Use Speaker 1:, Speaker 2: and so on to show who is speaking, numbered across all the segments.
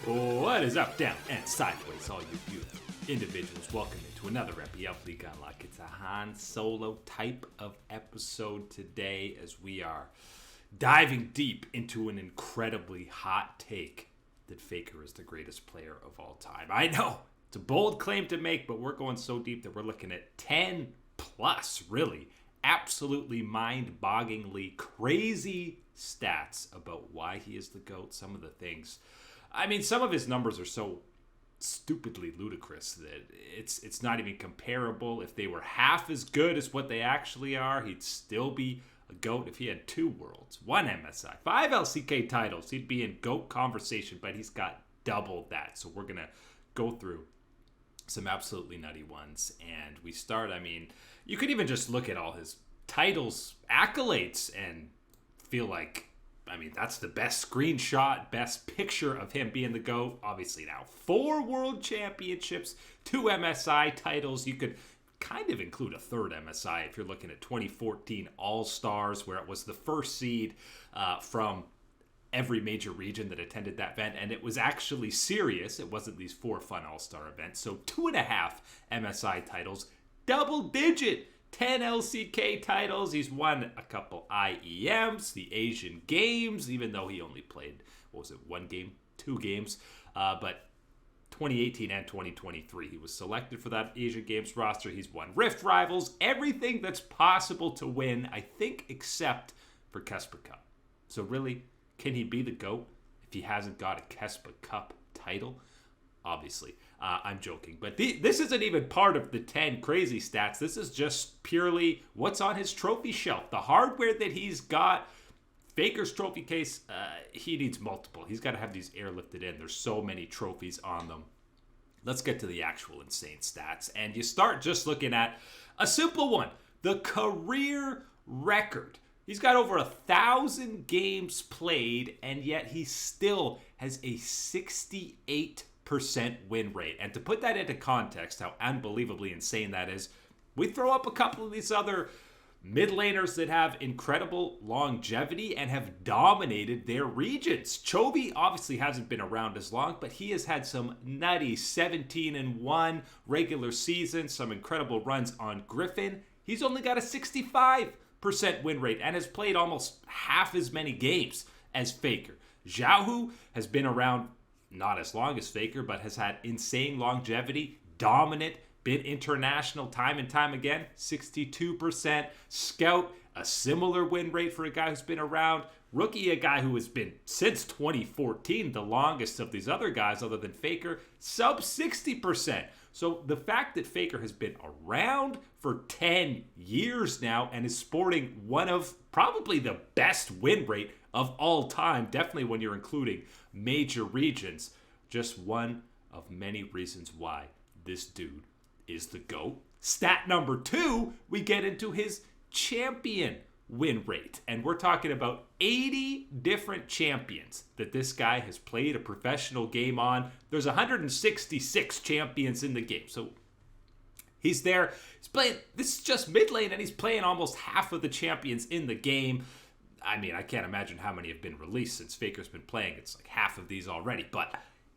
Speaker 1: What is up, down, and sideways, all you beautiful individuals? Welcome to another epi of League Unlock. It's a Han Solo type of episode today as we are diving deep into an incredibly hot take that Faker is the greatest player of all time. I know, it's a bold claim to make, but we're going so deep that we're looking at 10 plus, really, absolutely mind-bogglingly crazy stats about why he is the GOAT, some of the things. I mean, some of his numbers are so stupidly ludicrous that it's not even comparable. If they were half as good as what they actually are, he'd still be a GOAT. If he had 2 worlds, 1 MSI, 5 LCK titles, he'd be in GOAT conversation, but he's got double that. So we're going to go through some absolutely nutty ones. And we start, I mean, you could even just look at all his titles, accolades, and feel like, I mean, that's the best screenshot, best picture of him being the GOAT. Obviously now 4 world championships, 2 MSI titles. You could kind of include a 3rd MSI if you're looking at 2014 All-Stars, where it was the first seed from every major region that attended that event. And it was actually serious. It wasn't these 4 fun All-Star events. So 2.5 MSI titles, double-digit 10 LCK titles. He's won a couple IEMs, the Asian Games, even though he only played, 1 game, 2 games. But 2018 and 2023, he was selected for that Asian Games roster. He's won Rift Rivals, everything that's possible to win, I think, except for Kesper Cup. So really, can he be the GOAT if he hasn't got a Kesper Cup title? Obviously. I'm joking. But this isn't even part of the 10 crazy stats. This is just purely what's on his trophy shelf. The hardware that he's got. Faker's trophy case, he needs multiple. He's got to have these airlifted in. There's so many trophies on them. Let's get to the actual insane stats. And you start just looking at a simple one. The career record. He's got over 1,000 games played, and yet he still has a 68% win rate. And to put that into context, how unbelievably insane that is, we throw up a couple of these other mid laners that have incredible longevity and have dominated their regions. Chovy obviously hasn't been around as long, but he has had some nutty 17-1 regular season, some incredible runs on Griffin. He's only got a 65% win rate and has played almost half as many games as Faker. Xiaohu has been around not as long as Faker, but has had insane longevity, dominant, been international time and time again, 62%. Scout, a similar win rate for a guy who's been around. Rookie, a guy who has been since 2014, the longest of these other guys other than Faker, sub 60%. So the fact that Faker has been around for 10 years now and is sporting one of probably the best win rate of all time, definitely when you're including major regions, just one of many reasons why this dude is the GOAT. Stat number 2, we get into his champion win rate. And we're talking about 80 different champions that this guy has played a professional game on. There's 166 champions in the game. So he's there. He's playing, this is just mid lane, and he's playing almost half of the champions in the game. I mean, I can't imagine how many have been released since Faker's been playing. It's like half of these already. But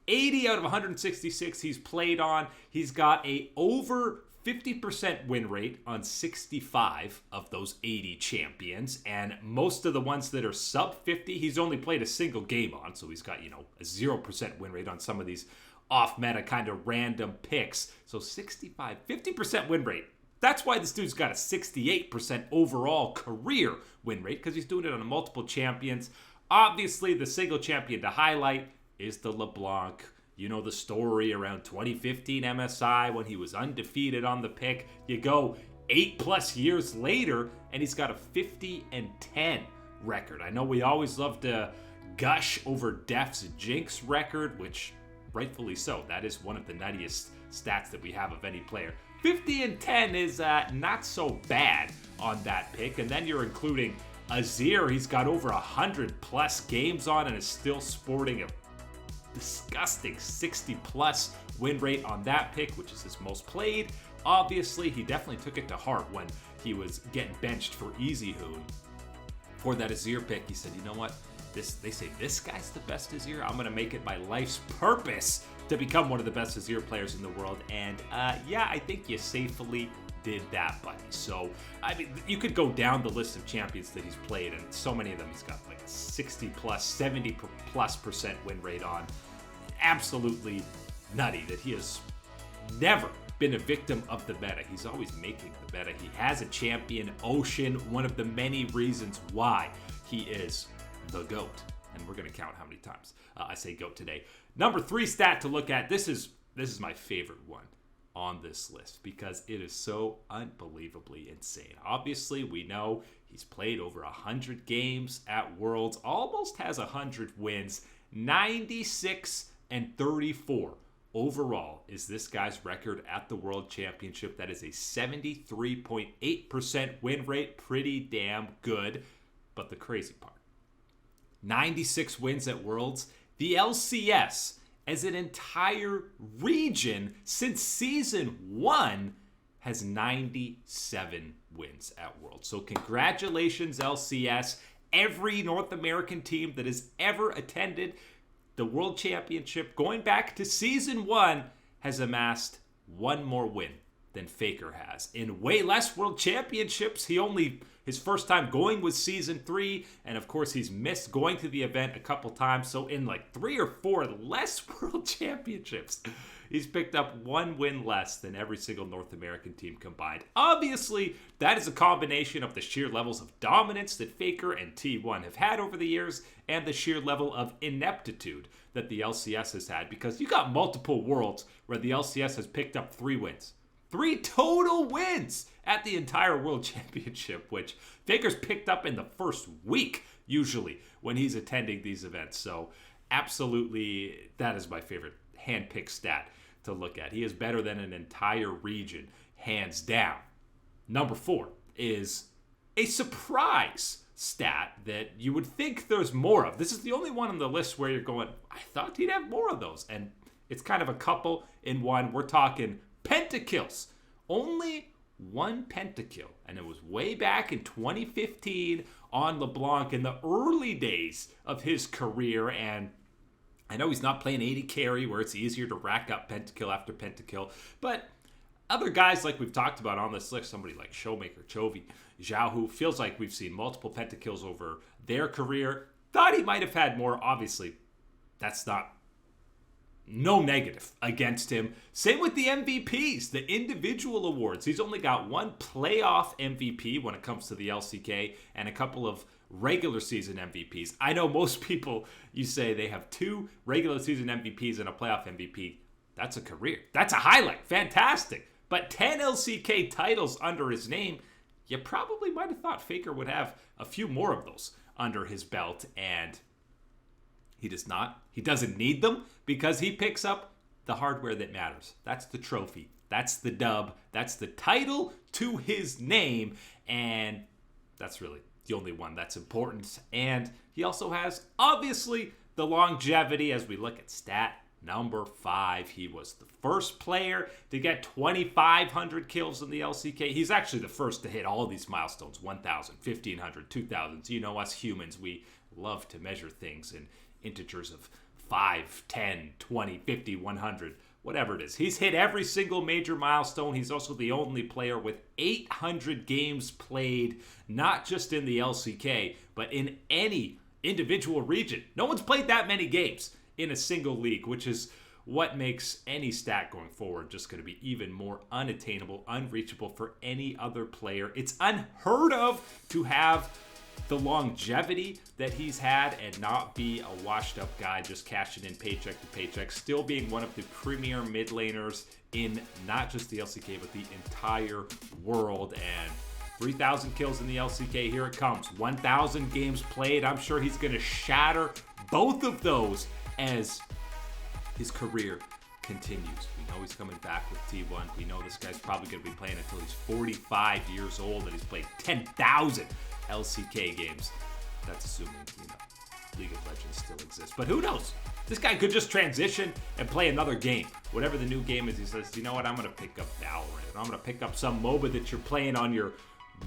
Speaker 1: 80 out of 166 he's played on. He's got a over 50% win rate on 65 of those 80 champions. And most of the ones that are sub 50, he's only played a single game on. So he's got, a 0% win rate on some of these off-meta kind of random picks. So 65, 50% win rate. That's why this dude's got a 68% overall career win rate, because he's doing it on multiple champions. Obviously, the single champion to highlight is the LeBlanc. You know the story around 2015 MSI when he was undefeated on the pick. You go 8+ years later, and he's got a 50-10 record. I know we always love to gush over Def's Jinx record, which rightfully so. That is one of the nuttiest stats that we have of any player. 50-10 is not so bad on that pick. And then you're including Azir. He's got over 100+ games on and is still sporting a disgusting 60+ win rate on that pick, which is his most played. Obviously, he definitely took it to heart when he was getting benched for Easy Hoon. For that Azir pick, he said, you know what? they say this guy's the best Azir. I'm gonna make it my life's purpose to become one of the best Azir players in the world. And yeah, I think you safely did that, buddy. So I mean, you could go down the list of champions that he's played, and so many of them he's got like 60 plus, 70 plus % win rate on. Absolutely nutty that he has never been a victim of the meta. He's always making the meta. He has a champion ocean, one of the many reasons why he is the GOAT. And we're going to count how many times I say GOAT today. Number 3 stat to look at. This is my favorite one on this list because it is so unbelievably insane. Obviously, we know he's played over 100 games at Worlds, almost has 100 wins, 96-34. Overall is this guy's record at the World Championship. That is a 73.8% win rate. Pretty damn good. But the crazy part, 96 wins at Worlds. The LCS as an entire region since Season 1 has 97 wins at Worlds. So congratulations, LCS. Every North American team that has ever attended the World Championship, going back to Season 1, has amassed one more win than Faker has. In way less World Championships, his first time going was Season 3, and of course he's missed going to the event a couple times, so in like 3 or 4 less World Championships, he's picked up one win less than every single North American team combined. Obviously, that is a combination of the sheer levels of dominance that Faker and T1 have had over the years, and the sheer level of ineptitude that the LCS has had, because you got multiple worlds where the LCS has picked up 3 wins. 3 total wins at the entire World Championship, which Faker's picked up in the first week, usually, when he's attending these events. So, absolutely, that is my favorite hand-picked stat to look at. He is better than an entire region, hands down. Number 4 is a surprise stat that you would think there's more of. This is the only one on the list where you're going, I thought he'd have more of those. And it's kind of a couple in one. We're talking pentakills. Only 1 pentakill, and it was way back in 2015 on LeBlanc in the early days of his career. And I know he's not playing 80 carry where it's easier to rack up pentakill after pentakill, but other guys like we've talked about on this list, somebody like Showmaker, Chovy, Zhao, who feels like we've seen multiple pentakills over their career, thought he might have had more. Obviously, that's no negative against him. Same with the MVPs, the individual awards. He's only got 1 playoff MVP when it comes to the LCK and a couple of regular season MVPs. I know most people, you say they have 2 regular season MVPs and a playoff MVP. That's a career. That's a highlight. Fantastic. But 10 LCK titles under his name, you probably might have thought Faker would have a few more of those under his belt, and he does not. He doesn't need them because he picks up the hardware that matters. That's the trophy. That's the dub. That's the title to his name, and that's really the only one that's important. And he also has, obviously, the longevity as we look at stat number 5. He was the first player to get 2,500 kills in the LCK. He's actually the first to hit all of these milestones, 1,000, 1,500, 2,000. You know, us humans, we love to measure things in integers of 5, 10, 20, 50, 100, whatever it is. He's hit every single major milestone. He's also the only player with 800 games played, not just in the LCK, but in any individual region. No one's played that many games in a single league, which is what makes any stat going forward just going to be even more unattainable, unreachable for any other player. It's unheard of to have the longevity that he's had and not be a washed up guy just cashing in paycheck to paycheck, still being one of the premier mid laners in not just the LCK, but the entire world. And 3,000 kills in the LCK, here it comes. 1,000 games played. I'm sure he's going to shatter both of those as his career continues. We know he's coming back with T1. We know this guy's probably going to be playing until he's 45 years old, and he's played 10,000 LCK games. That's assuming, League of Legends still exists. But who knows? This guy could just transition and play another game. Whatever the new game is, he says, you know what, I'm going to pick up Valorant. I'm going to pick up some MOBA that you're playing on your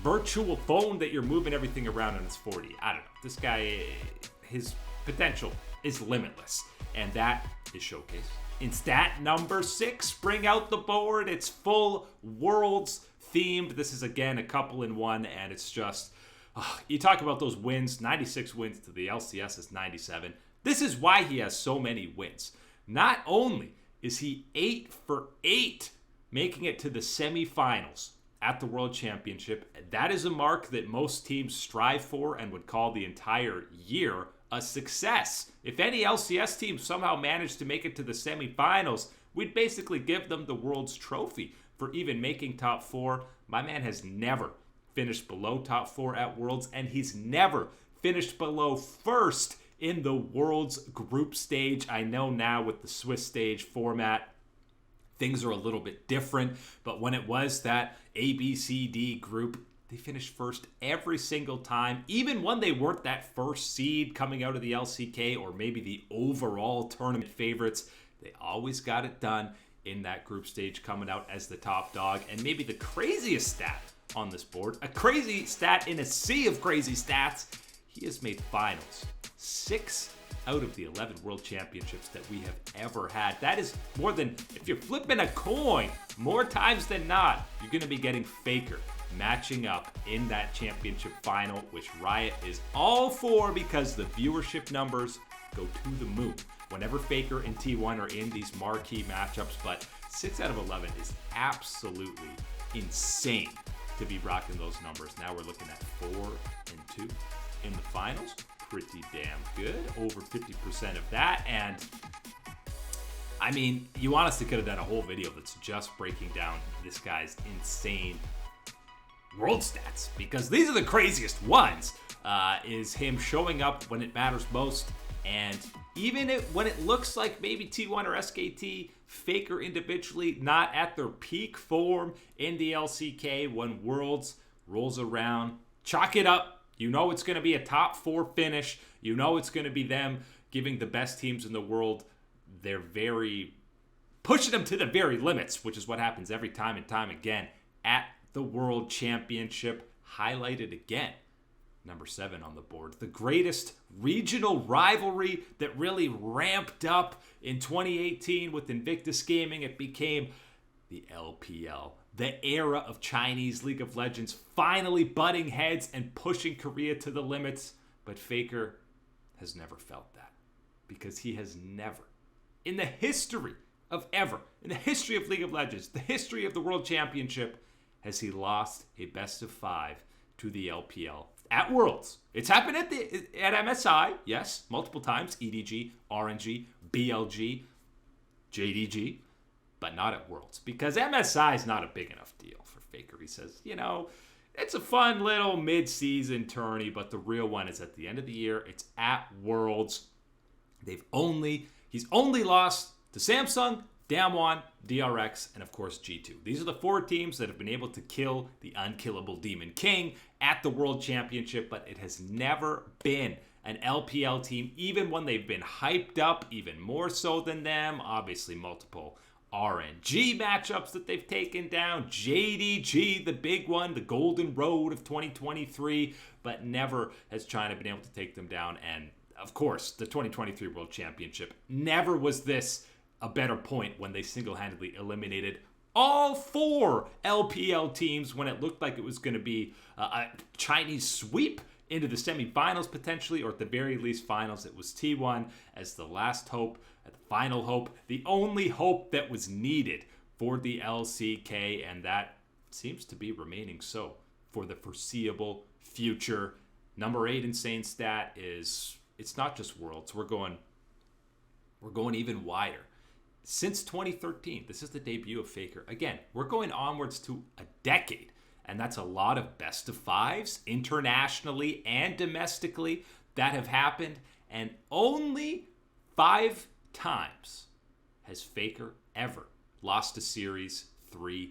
Speaker 1: virtual phone that you're moving everything around and it's 40. I don't know. This guy, his potential is limitless. And that is showcased in stat number 6. Bring out the board. It's full Worlds themed. This is, again, a couple in one, and it's just... you talk about those wins, 96 wins to the LCS is 97. This is why he has so many wins. Not only is he 8 for 8 making it to the semifinals at the World Championship. That is a mark that most teams strive for and would call the entire year a success. If any LCS team somehow managed to make it to the semifinals, we'd basically give them the World's trophy for even making top 4. My man has never finished below top 4 at Worlds, and he's never finished below first in the World's group stage. I know now with the Swiss stage format, things are a little bit different, but when it was that A, B, C, D group, they finished first every single time, even when they weren't that first seed coming out of the LCK or maybe the overall tournament favorites. They always got it done in that group stage, coming out as the top dog. And maybe the craziest stat on this board, a crazy stat in a sea of crazy stats, he has made finals 6 out of the 11 World Championships that we have ever had. That is more than, if you're flipping a coin, more times than not, you're going to be getting Faker matching up in that championship final, which Riot is all for because the viewership numbers go to the moon whenever Faker and T1 are in these marquee matchups. But 6 out of 11 is absolutely insane to be rocking those numbers. Now we're looking at 4 and 2 in the finals. Pretty damn good. Over 50% of that. And I mean, you honestly could have done a whole video that's just breaking down this guy's insane world stats, because these are the craziest ones. Is him showing up when it matters most, and even when it looks like maybe T1 or SKT, Faker individually not at their peak form in the LCK, when Worlds rolls around, chalk it up. You know it's going to be a top 4 finish. You know it's going to be them giving the best teams in the world they're very pushing them to the very limits, which is what happens every time and time again at the World Championship. Highlighted again, number 7 on the board. The greatest regional rivalry that really ramped up in 2018 with Invictus Gaming. It became the LPL. The era of Chinese League of Legends finally butting heads and pushing Korea to the limits. But Faker has never felt that, because he has never, in the history of League of Legends, the history of the World Championship, has he lost a best of 5 to the LPL at Worlds. It's happened at MSI, yes, multiple times. EDG, RNG, BLG, JDG. But not at Worlds, because MSI is not a big enough deal for Faker. He says, it's a fun little mid-season tourney, but the real one is at the end of the year. It's at Worlds. He's only lost to Samsung, Damwon, DRX, and of course G2. These are the 4 teams that have been able to kill the unkillable Demon King at the World Championship, but it has never been an LPL team, even when they've been hyped up, even more so than them. Obviously multiple RNG matchups that they've taken down, JDG, the big one, the Golden Road of 2023, but never has China been able to take them down. And of course, the 2023 World Championship, never was this a better point when they single-handedly eliminated all 4 LPL teams when it looked like it was going to be a Chinese sweep into the semifinals potentially, or at the very least finals. It was T1 as the last hope, the final hope, the only hope that was needed for the LCK, and that seems to be remaining so for the foreseeable future. Number 8 insane stat is, it's not just Worlds. We're going even wider. Since 2013, this is the debut of Faker. Again, we're going onwards to a decade, and that's a lot of best of 5s internationally and domestically that have happened, and only 5 times has Faker ever lost a series 3-0.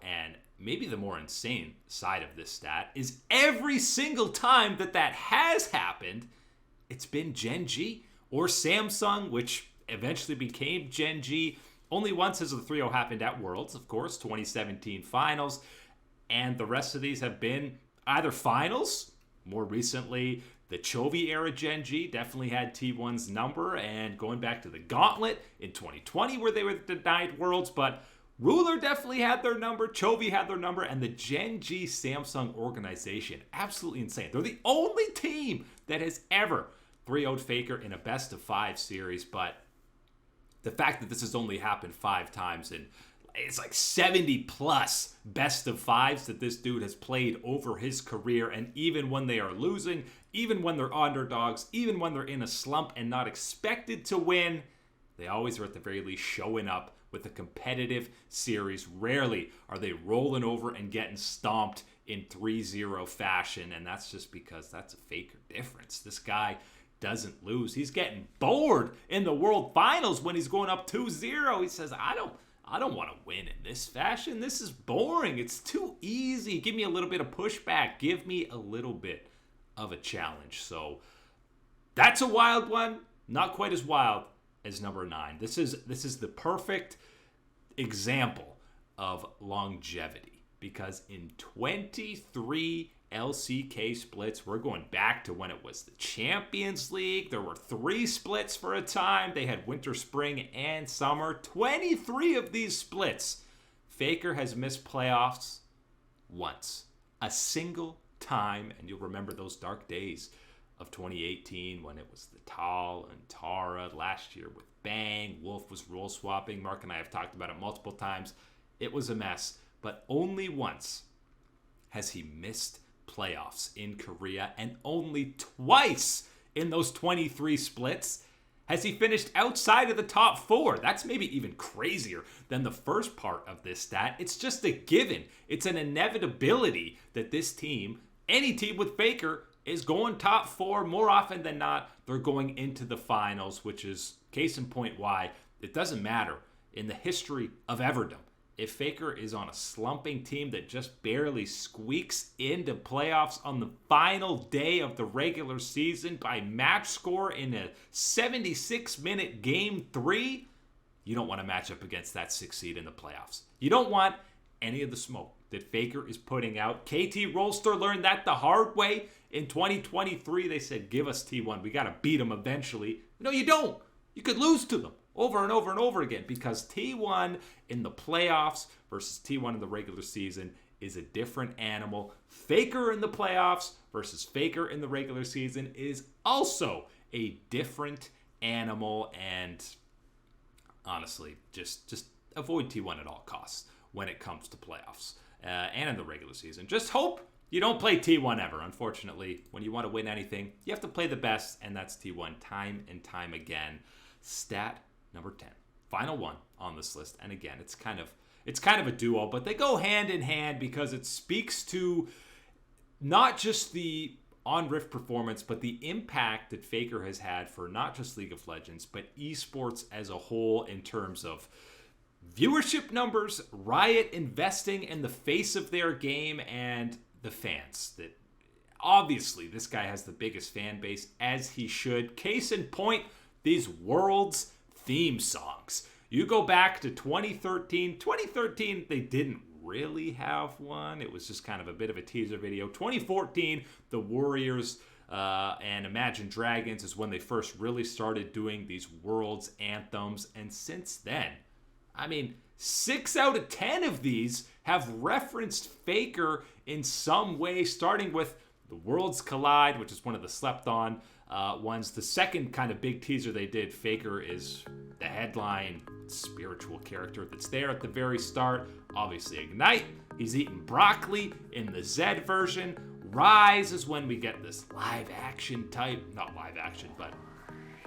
Speaker 1: And maybe the more insane side of this stat is every single time that has happened, it's been Gen G or Samsung, which eventually became Gen G. Only once has the 3-0 happened at Worlds, of course, 2017 finals. And the rest of these have been either finals, more recently The Chovy era Gen G definitely had T1's number, and going back to the Gauntlet in 2020 where they were denied Worlds, but Ruler definitely had their number, Chovy had their number, and the Gen G Samsung organization, absolutely insane. They're the only team that has ever 3-0'd Faker in a best of 5 series, but the fact that this has only happened 5 times and it's like 70 plus best of 5s that this dude has played over his career, and even when they are losing, even when they're underdogs, even when they're in a slump and not expected to win, they always are at the very least showing up with a competitive series. Rarely are they rolling over and getting stomped in 3-0 fashion, and that's just because that's a Faker difference. This guy doesn't lose. He's getting bored in the World Finals when he's going up 2-0. He says, I don't want to win in this fashion. This is boring. It's too easy. Give me a little bit of pushback. Give me a little bit of a challenge. So that's a wild one. Not quite as wild as number 9. This is the perfect example of longevity, because in 23 LCK splits, we're going back to when it was the Champions League. There were 3 splits for a time. They had winter, spring, and summer. 23 of these splits, Faker has missed playoffs once. A single time. And you'll remember those dark days of 2018 when it was the Tal and Tara. Last year with Bang. Wolf was role swapping. Mark and I have talked about it multiple times. It was a mess. But only once has he missed playoffs in Korea, and only twice in those 23 splits has he finished outside of the top 4. That's maybe even crazier than the first part of this stat. It's just a given. It's an inevitability that this team, any team with Faker, is going top 4 more often than not. They're going into the finals, which is case in point why it doesn't matter in the history of Everdom. If Faker is on a slumping team that just barely squeaks into playoffs on the final day of the regular season by match score in a 76-minute game 3, you don't want to match up against that 6 seed in the playoffs. You don't want any of the smoke that Faker is putting out. KT Rolster learned that the hard way in 2023. They said, give us T1. We got to beat them eventually. No, you don't. You could lose to them over and over and over again, because T1 in the playoffs versus T1 in the regular season is a different animal. Faker in the playoffs versus Faker in the regular season is also a different animal. And honestly, just avoid T1 at all costs when it comes to playoffs and in the regular season. Just hope you don't play T1 ever. Unfortunately, when you want to win anything, you have to play the best, and that's T1 time and time again. Stat number 10, final one on this list. And again, it's kind of a duo, but they go hand in hand because it speaks to not just the on-Rift performance, but the impact that Faker has had for not just League of Legends, but esports as a whole in terms of viewership numbers, Riot investing in the face of their game, and the fans. That obviously this guy has the biggest fan base, as he should. Case in point, these Worlds theme songs. You go back to 2013. 2013, they didn't really have one. It was just kind of a bit of a teaser video. 2014, the Warriors and Imagine Dragons is when they first really started doing these Worlds anthems. And since then, 6 out of 10 of these have referenced Faker in some way, starting with the Worlds Collide, which is one of the slept-on ones. The second kind of big teaser they did, Faker is the headline spiritual character that's there at the very start. Obviously Ignite, he's eating broccoli in the Zed version. Rise is when we get this live action type, not live action, but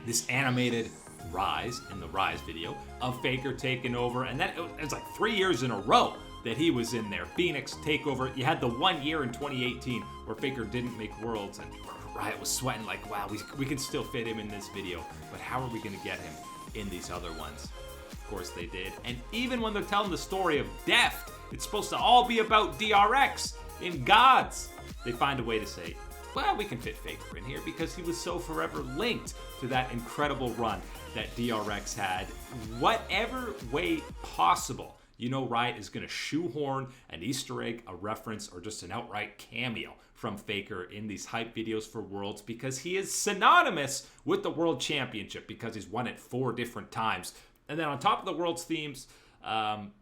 Speaker 1: this animated Rise in the Rise video of Faker taking over. And then it was like 3 years in a row that he was in there. Phoenix takeover. You had the 1 year in 2018 where Faker didn't make Worlds, and Riot was sweating like, wow, we can still fit him in this video, but how are we going to get him in these other ones? Of course they did. And even when they're telling the story of Deft, it's supposed to all be about DRX in Gods, they find a way to say, well, we can fit Faker in here because he was so forever linked to that incredible run that DRX had. Whatever way possible you know Riot is going to shoehorn an Easter egg, a reference, or just an outright cameo from Faker in these hype videos for Worlds, because he is synonymous with the World Championship because he's won it 4 different times. And then on top of the World's themes,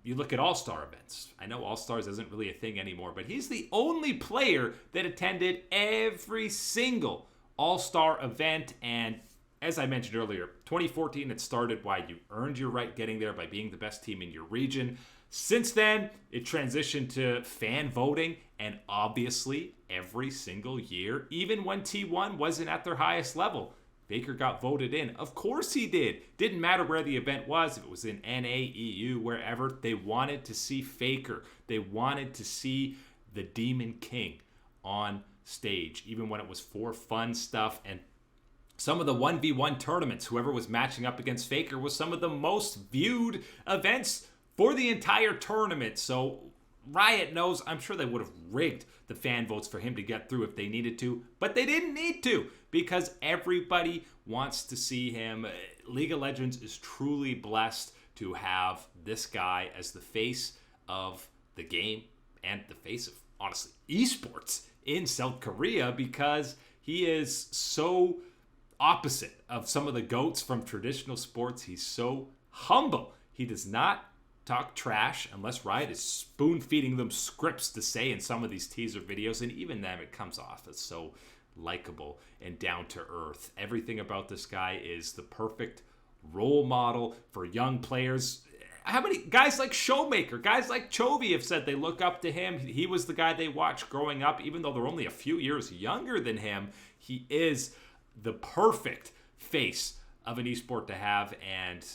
Speaker 1: you look at All-Star events. I know All-Stars isn't really a thing anymore, but he's the only player that attended every single All-Star event. And as I mentioned earlier, 2014, it started why you earned your right getting there by being the best team in your region. Since then, it transitioned to fan voting, and obviously, every single year, even when T1 wasn't at their highest level, Faker got voted in. Of course he did. Didn't matter where the event was, if it was in NA, EU, wherever, they wanted to see Faker. They wanted to see the Demon King on stage, even when it was for fun stuff. And some of the 1v1 tournaments, whoever was matching up against Faker was some of the most viewed events for the entire tournament. So Riot knows, I'm sure they would have rigged the fan votes for him to get through if they needed to, but they didn't need to because everybody wants to see him. League of Legends is truly blessed to have this guy as the face of the game and the face of, honestly, eSports in South Korea, because he is so opposite of some of the GOATs from traditional sports. He's so humble. He does not talk trash unless Riot is spoon-feeding them scripts to say in some of these teaser videos, and even then it comes off as so likable and down to earth. Everything about this guy is the perfect role model for young players. How many guys like Showmaker, guys like Chovy have said they look up to him? He was the guy they watched growing up, even though they're only a few years younger than him. He is the perfect face of an esport to have, and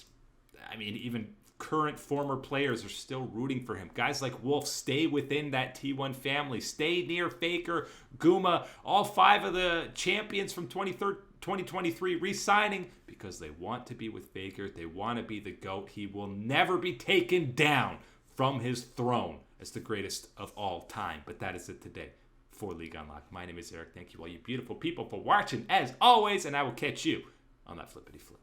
Speaker 1: I mean, even current former players are still rooting for him. Guys like Wolf stay within that T1 family, stay near Faker, Guma, all 5 of the champions from 2023 re-signing because they want to be with Faker. They want to be the GOAT. He will never be taken down from his throne as the greatest of all time. But that is it today for League Unlocked. My name is Eric. Thank you all you beautiful people for watching as always, and I will catch you on that flippity flip.